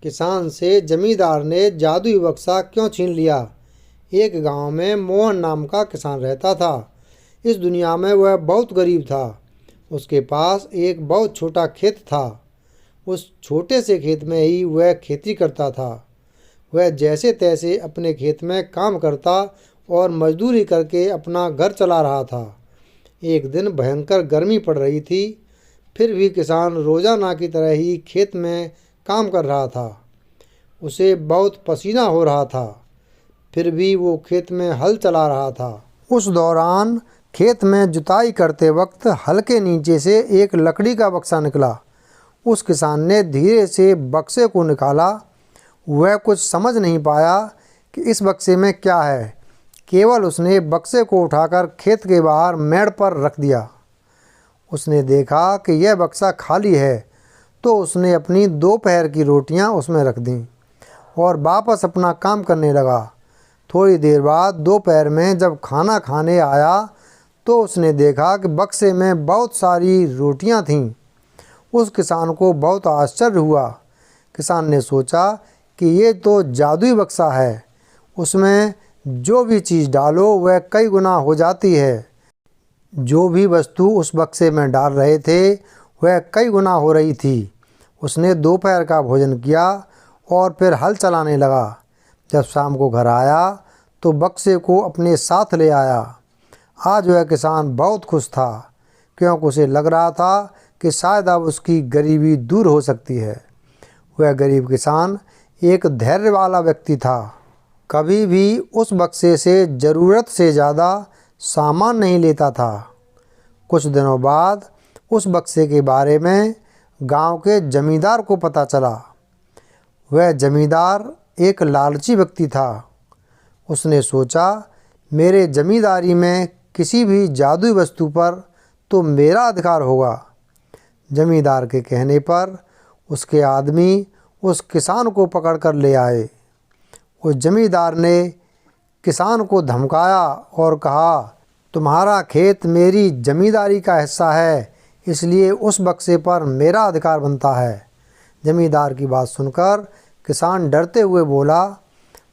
किसान से जमींदार ने जादुई बक्सा क्यों छीन लिया। एक गांव में मोहन नाम का किसान रहता था। इस दुनिया में वह बहुत गरीब था। उसके पास एक बहुत छोटा खेत था। उस छोटे से खेत में ही वह खेती करता था। वह जैसे तैसे अपने खेत में काम करता और मजदूरी करके अपना घर चला रहा था। एक दिन भयंकर गर्मी पड़ रही थी, फिर भी किसान रोजाना की तरह ही खेत में काम कर रहा था। उसे बहुत पसीना हो रहा था, फिर भी वो खेत में हल चला रहा था। उस दौरान खेत में जुताई करते वक्त हल के नीचे से एक लकड़ी का बक्सा निकला। उस किसान ने धीरे से बक्से को निकाला। वह कुछ समझ नहीं पाया कि इस बक्से में क्या है। केवल उसने बक्से को उठाकर खेत के बाहर मेड़ पर रख दिया। उसने देखा कि यह बक्सा खाली है, तो उसने अपनी दोपहर की रोटियां उसमें रख दीं और वापस अपना काम करने लगा। थोड़ी देर बाद दोपहर में जब खाना खाने आया तो उसने देखा कि बक्से में बहुत सारी रोटियां थीं। उस किसान को बहुत आश्चर्य हुआ। किसान ने सोचा कि ये तो जादुई बक्सा है। उसमें जो भी चीज़ डालो वह कई गुना हो जाती है। जो भी वस्तु उस बक्से में डाल रहे थे वह कई गुना हो रही थी। उसने दोपहर का भोजन किया और फिर हल चलाने लगा। जब शाम को घर आया तो बक्से को अपने साथ ले आया। आज वह किसान बहुत खुश था, क्योंकि उसे लग रहा था कि शायद अब उसकी गरीबी दूर हो सकती है। वह गरीब किसान एक धैर्य वाला व्यक्ति था। कभी भी उस बक्से से ज़रूरत से ज़्यादा सामान नहीं लेता था। कुछ दिनों बाद उस बक्से के बारे में गांव के जमींदार को पता चला। वह जमींदार एक लालची व्यक्ति था। उसने सोचा, मेरे जमींदारी में किसी भी जादुई वस्तु पर तो मेरा अधिकार होगा। जमींदार के कहने पर उसके आदमी उस किसान को पकड़कर ले आए। उस जमींदार ने किसान को धमकाया और कहा, तुम्हारा खेत मेरी जमींदारी का हिस्सा है, इसलिए उस बक्से पर मेरा अधिकार बनता है। जमींदार की बात सुनकर किसान डरते हुए बोला,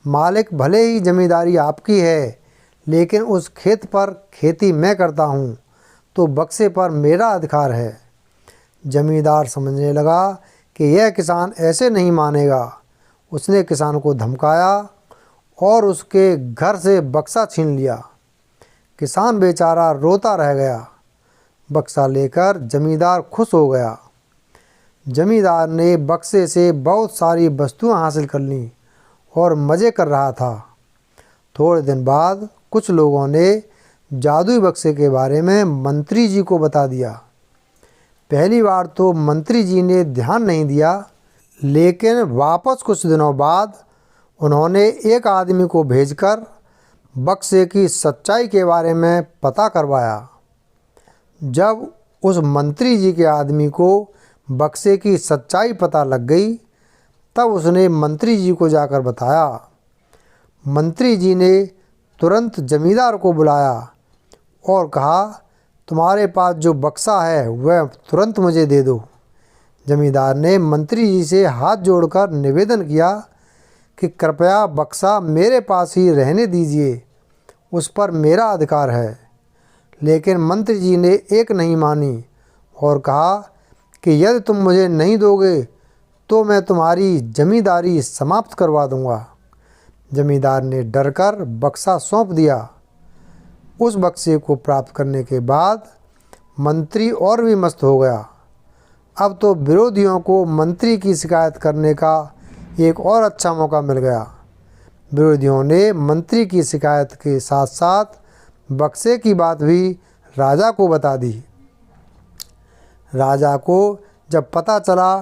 मालिक, भले ही जमींदारी आपकी है, लेकिन उस खेत पर खेती मैं करता हूँ, तो बक्से पर मेरा अधिकार है। जमींदार समझने लगा कि यह किसान ऐसे नहीं मानेगा। उसने किसान को धमकाया और उसके घर से बक्सा छीन लिया। किसान बेचारा रोता रह गया। बक्सा लेकर जमींदार खुश हो गया। जमींदार ने बक्से से बहुत सारी वस्तुएं हासिल कर लीं और मज़े कर रहा था। थोड़े दिन बाद कुछ लोगों ने जादुई बक्से के बारे में मंत्री जी को बता दिया। पहली बार तो मंत्री जी ने ध्यान नहीं दिया, लेकिन वापस कुछ दिनों बाद उन्होंने एक आदमी को भेजकर बक्से की सच्चाई के बारे में पता करवाया। जब उस मंत्री जी के आदमी को बक्से की सच्चाई पता लग गई, तब उसने मंत्री जी को जाकर बताया। मंत्री जी ने तुरंत जमींदार को बुलाया और कहा, तुम्हारे पास जो बक्सा है वह तुरंत मुझे दे दो। जमींदार ने मंत्री जी से हाथ जोड़कर निवेदन किया कि कृपया बक्सा मेरे पास ही रहने दीजिए, उस पर मेरा अधिकार है। लेकिन मंत्री जी ने एक नहीं मानी और कहा कि यदि तुम मुझे नहीं दोगे तो मैं तुम्हारी जमींदारी समाप्त करवा दूंगा। जमींदार ने डरकर बक्सा सौंप दिया। उस बक्से को प्राप्त करने के बाद मंत्री और भी मस्त हो गया। अब तो विरोधियों को मंत्री की शिकायत करने का एक और अच्छा मौका मिल गया। विरोधियों ने मंत्री की शिकायत के साथ साथ बक्से की बात भी राजा को बता दी। राजा को जब पता चला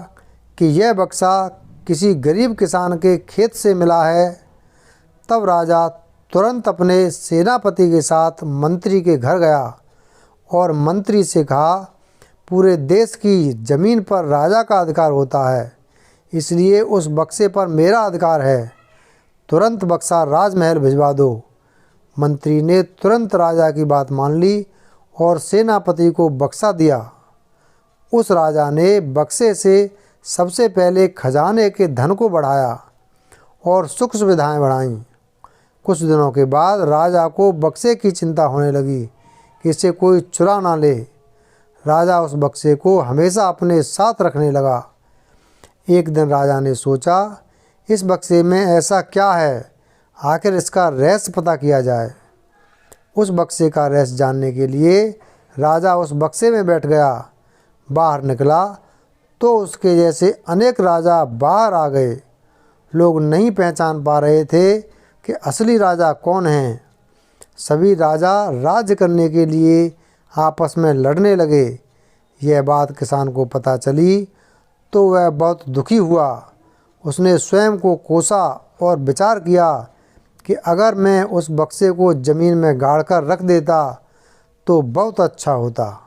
कि यह बक्सा किसी गरीब किसान के खेत से मिला है, तब राजा तुरंत अपने सेनापति के साथ मंत्री के घर गया और मंत्री से कहा, पूरे देश की ज़मीन पर राजा का अधिकार होता है, इसलिए उस बक्से पर मेरा अधिकार है। तुरंत बक्सा राजमहल भिजवा दो। मंत्री ने तुरंत राजा की बात मान ली और सेनापति को बक्सा दिया। उस राजा ने बक्से से सबसे पहले खजाने के धन को बढ़ाया और सुख सुविधाएं बढ़ाईं। कुछ दिनों के बाद राजा को बक्से की चिंता होने लगी कि इसे कोई चुरा ना ले। राजा उस बक्से को हमेशा अपने साथ रखने लगा। एक दिन राजा ने सोचा, इस बक्से में ऐसा क्या है, आखिर इसका रहस्य पता किया जाए। उस बक्से का रहस्य जानने के लिए राजा उस बक्से में बैठ गया। बाहर निकला तो उसके जैसे अनेक राजा बाहर आ गए। लोग नहीं पहचान पा रहे थे कि असली राजा कौन है। सभी राजा राज्य करने के लिए आपस में लड़ने लगे। यह बात किसान को पता चली तो वह बहुत दुखी हुआ। उसने स्वयं को कोसा और विचार किया कि अगर मैं उस बक्से को ज़मीन में गाड़ कर रख देता तो बहुत अच्छा होता।